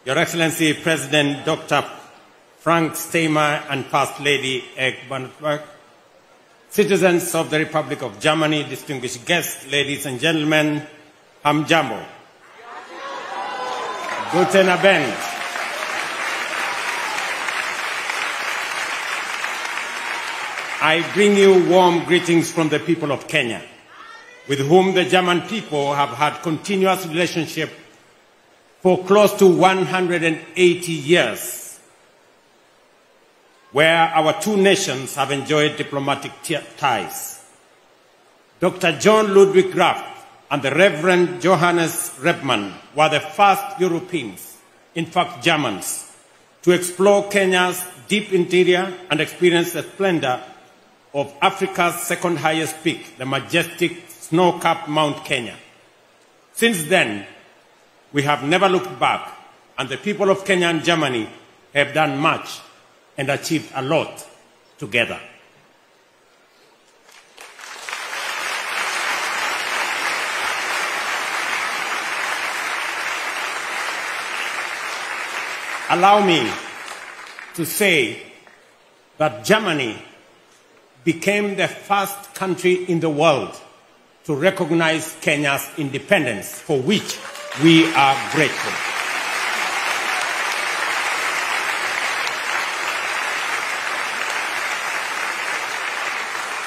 Your Excellency President Dr. Frank Steinmeier and First Lady Egg Bannenberg, citizens of the Republic of Germany, distinguished guests, ladies and gentlemen, Hamjambo. Guten Abend. I bring you warm greetings from the people of Kenya, with whom the German people have had continuous relationship for close to 180 years, where our two nations have enjoyed diplomatic ties. Dr. John Ludwig Graf and the Reverend Johannes Rebmann were the first Europeans, in fact Germans, to explore Kenya's deep interior and experience the splendor of Africa's second highest peak, the majestic snow-capped Mount Kenya. Since then, we have never looked back, and the people of Kenya and Germany have done much and achieved a lot together. Allow me to say that Germany became the first country in the world to recognize Kenya's independence, for which we are grateful.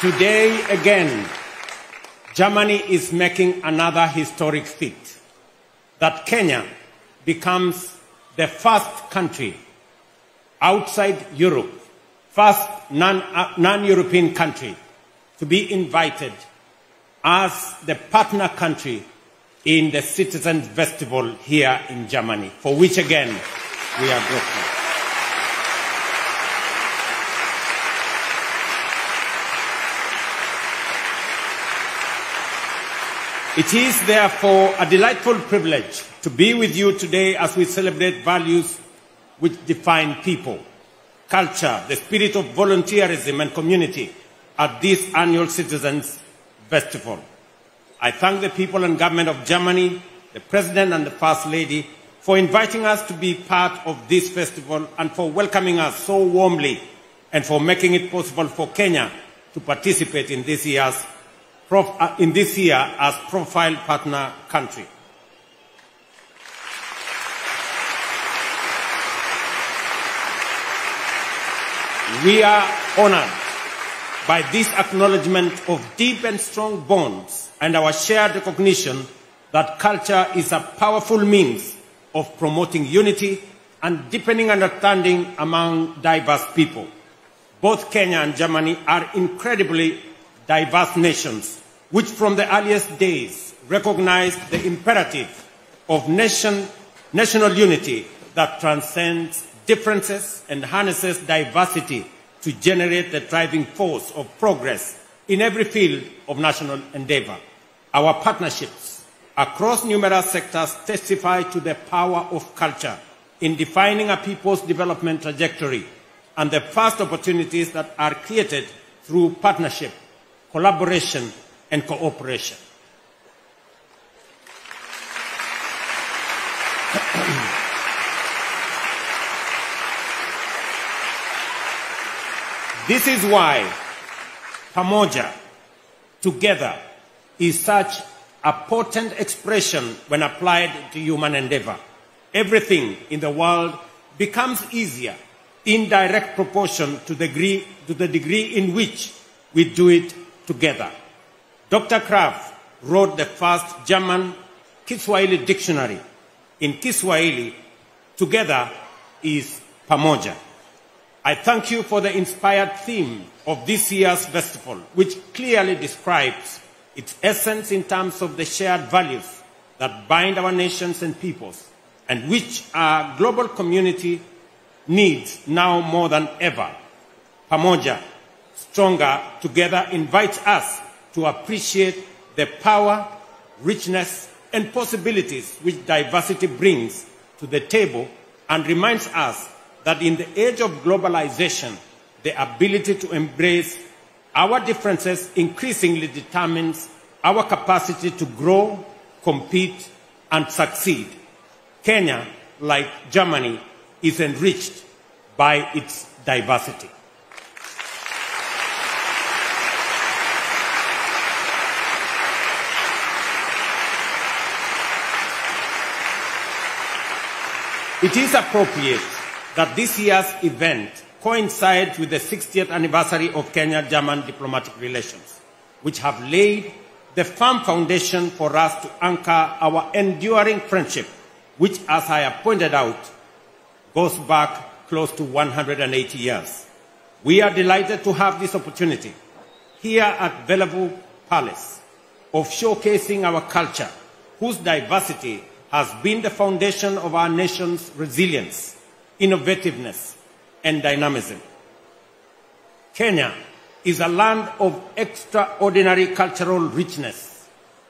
Today, again, Germany is making another historic feat, that Kenya becomes the first country outside Europe, first non-European country to be invited as the partner country in the Citizens' Festival here in Germany, for which again we are grateful. It is therefore a delightful privilege to be with you today as we celebrate values which define people, culture, the spirit of volunteerism and community at this annual Citizens' Festival. I thank the people and government of Germany, the President and the First Lady, for inviting us to be part of this festival and for welcoming us so warmly and for making it possible for Kenya to participate in this year as profile partner country. We are honored by this acknowledgement of deep and strong bonds and our shared recognition that culture is a powerful means of promoting unity and deepening understanding among diverse people. Both Kenya and Germany are incredibly diverse nations, which from the earliest days recognized the imperative of national unity that transcends differences and harnesses diversity to generate the driving force of progress in every field of national endeavor. Our partnerships across numerous sectors testify to the power of culture in defining a people's development trajectory and the first opportunities that are created through partnership, collaboration, and cooperation. This is why Pamoja, together, is such a potent expression when applied to human endeavor. Everything in the world becomes easier in direct proportion to the degree in which we do it together. Dr. Graf wrote the first German Kiswahili dictionary. In Kiswahili, together is Pamoja. I thank you for the inspired theme of this year's festival, which clearly describes its essence in terms of the shared values that bind our nations and peoples, and which our global community needs now more than ever. Pamoja, Stronger Together, invites us to appreciate the power, richness, and possibilities which diversity brings to the table, and reminds us that in the age of globalization, the ability to embrace our differences increasingly determines our capacity to grow, compete, and succeed. Kenya like Germany, is enriched by its diversity. It is appropriate that this year's event coincides with the 60th anniversary of Kenya-German diplomatic relations, which have laid the firm foundation for us to anchor our enduring friendship, which, as I have pointed out, goes back close to 180 years. We are delighted to have this opportunity here at Bellevue Palace of showcasing our culture, whose diversity has been the foundation of our nation's resilience, innovativeness, and dynamism. Kenya is a land of extraordinary cultural richness,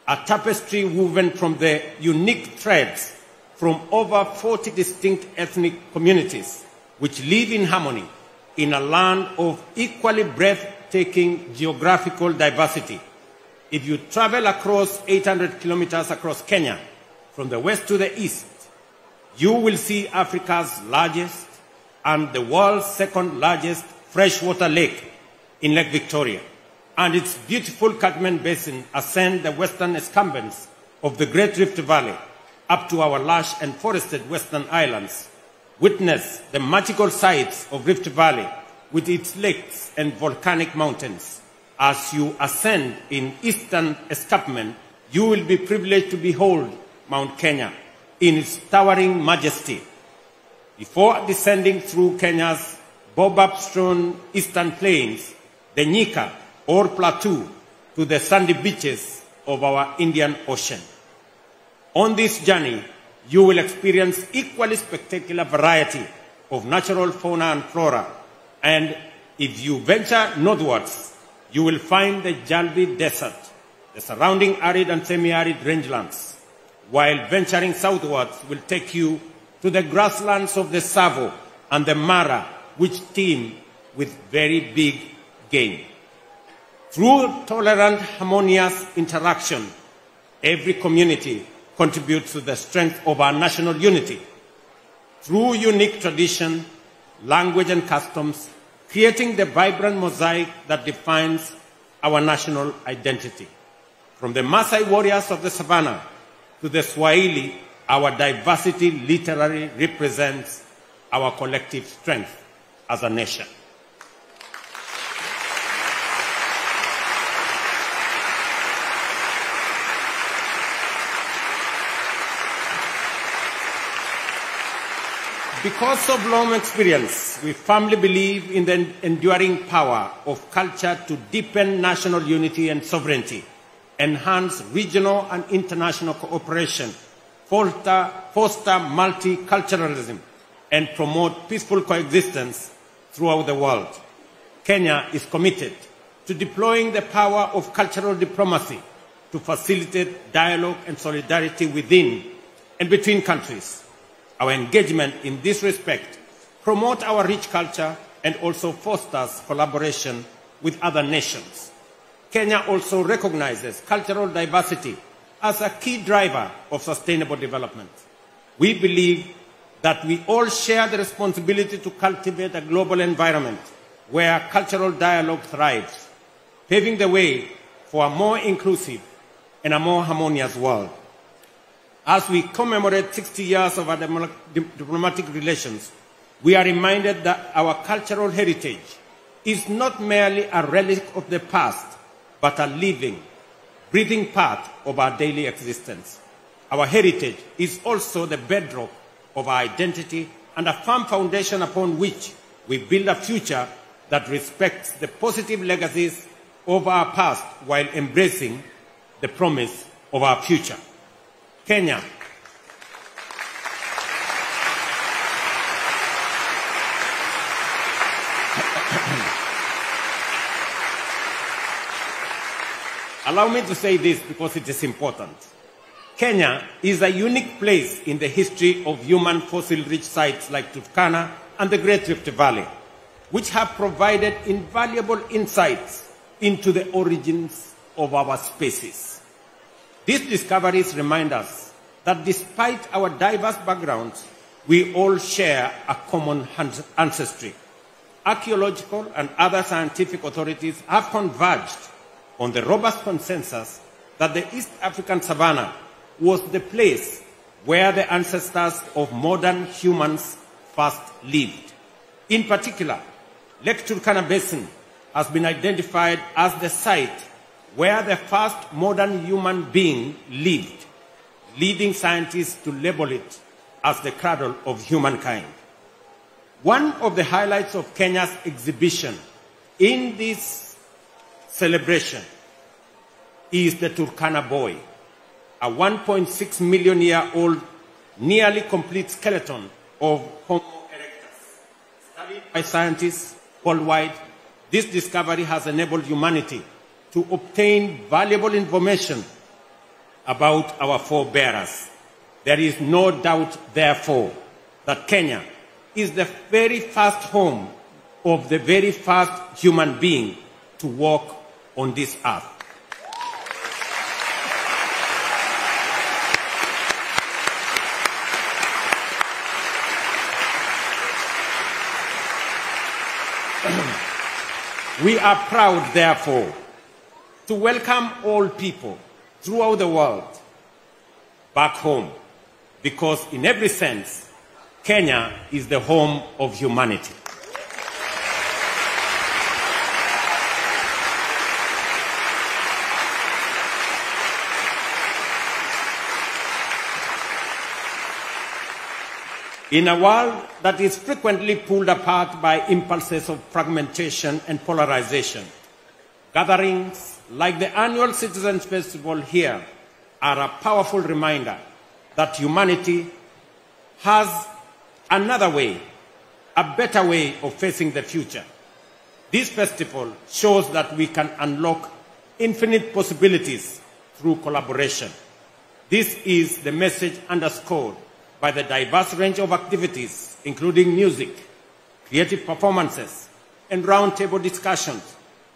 a tapestry woven from the unique threads from over 40 distinct ethnic communities which live in harmony in a land of equally breathtaking geographical diversity. If you travel across 800 kilometers across Kenya, from the west to the east, you will see Africa's largest and the world's second largest freshwater lake in Lake Victoria, and its beautiful catchment basin ascend the western escarpments of the Great Rift Valley up to our lush and forested western islands. Witness the magical sights of Rift Valley with its lakes and volcanic mountains. As you ascend in eastern escarpment, you will be privileged to behold Mount Kenya in its towering majesty. Before descending through Kenya's baobab-strewn eastern plains, the Nyika or plateau, to the sandy beaches of our Indian Ocean. On this journey, you will experience equally spectacular variety of natural fauna and flora, and if you venture northwards, you will find the Jalbi Desert, the surrounding arid and semi-arid rangelands, while venturing southwards will take you to the grasslands of the Tsavo and the Mara, which teem with very big game. Through tolerant, harmonious interaction, every community contributes to the strength of our national unity. Through unique tradition, language, and customs, creating the vibrant mosaic that defines our national identity. From the Maasai warriors of the savannah to the Swahili, our diversity literally represents our collective strength as a nation. Because of long experience, we firmly believe in the enduring power of culture to deepen national unity and sovereignty, enhance regional and international cooperation, foster multiculturalism, and promote peaceful coexistence throughout the world. Kenya is committed to deploying the power of cultural diplomacy to facilitate dialogue and solidarity within and between countries. Our engagement in this respect promotes our rich culture and also fosters collaboration with other nations. Kenya also recognizes cultural diversity as a key driver of sustainable development. We believe that we all share the responsibility to cultivate a global environment where cultural dialogue thrives, paving the way for a more inclusive and a more harmonious world. As we commemorate 60 years of our diplomatic relations, we are reminded that our cultural heritage is not merely a relic of the past, but a living, breathing part of our daily existence. Our heritage is also the bedrock of our identity and a firm foundation upon which we build a future that respects the positive legacies of our past while embracing the promise of our future. Kenya. Allow me to say this because it is important. Kenya is a unique place in the history of human fossil-rich sites like Turkana and the Great Rift Valley, which have provided invaluable insights into the origins of our species. These discoveries remind us that despite our diverse backgrounds, we all share a common ancestry. Archaeological and other scientific authorities have converged on the robust consensus that the East African savanna was the place where the ancestors of modern humans first lived. In particular, Lake Turkana Basin has been identified as the site where the first modern human being lived, leading scientists to label it as the cradle of humankind. One of the highlights of Kenya's exhibition in this celebration is the Turkana boy, a 1.6 million year old, nearly complete skeleton of Homo erectus. Studied by scientists worldwide, this discovery has enabled humanity to obtain valuable information about our forebears. There is no doubt, therefore, that Kenya is the very first home of the very first human being to walk on this earth. We are proud, therefore, to welcome all people throughout the world back home, because in every sense, Kenya is the home of humanity. In a world that is frequently pulled apart by impulses of fragmentation and polarization, gatherings like the annual Citizens Festival here are a powerful reminder that humanity has another way, a better way of facing the future. This festival shows that we can unlock infinite possibilities through collaboration. This is the message underscored by the diverse range of activities, including music, creative performances, and roundtable discussions,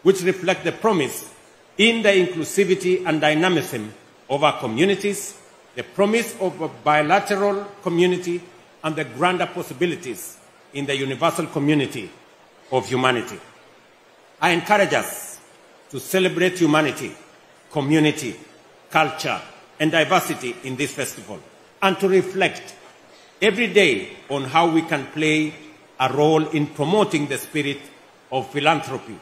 which reflect the promise in the inclusivity and dynamism of our communities, the promise of a bilateral community, and the grander possibilities in the universal community of humanity. I encourage us to celebrate humanity, community, culture, and diversity in this festival, and to reflect every day on how we can play a role in promoting the spirit of philanthropy.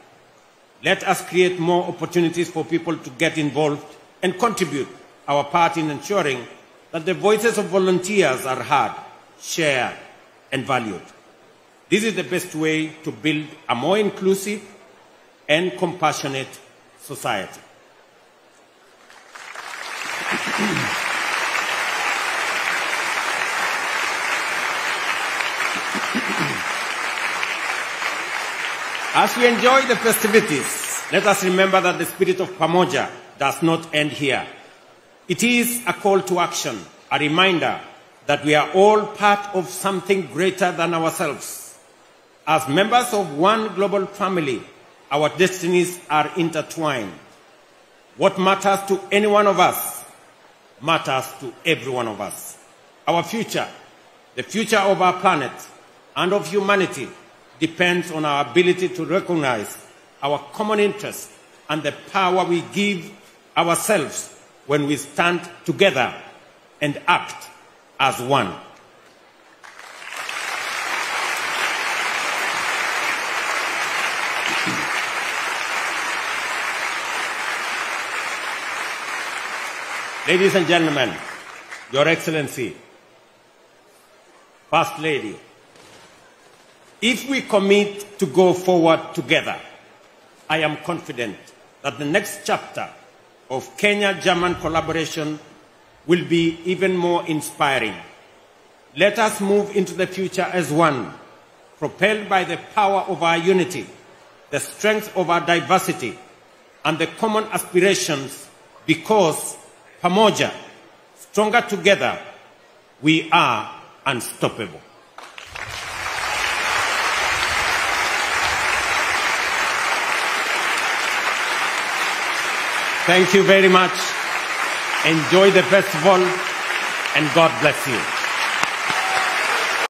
Let us create more opportunities for people to get involved and contribute our part in ensuring that the voices of volunteers are heard, shared, and valued. This is the best way to build a more inclusive and compassionate society. As we enjoy the festivities, let us remember that the spirit of Pamoja does not end here. It is a call to action, a reminder that we are all part of something greater than ourselves. As members of one global family, our destinies are intertwined. What matters to any one of us matters to every one of us. Our future, the future of our planet and of humanity, depends on our ability to recognize our common interests and the power we give ourselves when we stand together and act as one. Ladies and gentlemen, Your Excellency, First Lady, if we commit to go forward together, I am confident that the next chapter of Kenya-German collaboration will be even more inspiring. Let us move into the future as one, propelled by the power of our unity, the strength of our diversity, and the common aspirations, because Pamoja, stronger together, we are unstoppable. Thank you very much. Enjoy the festival, and God bless you.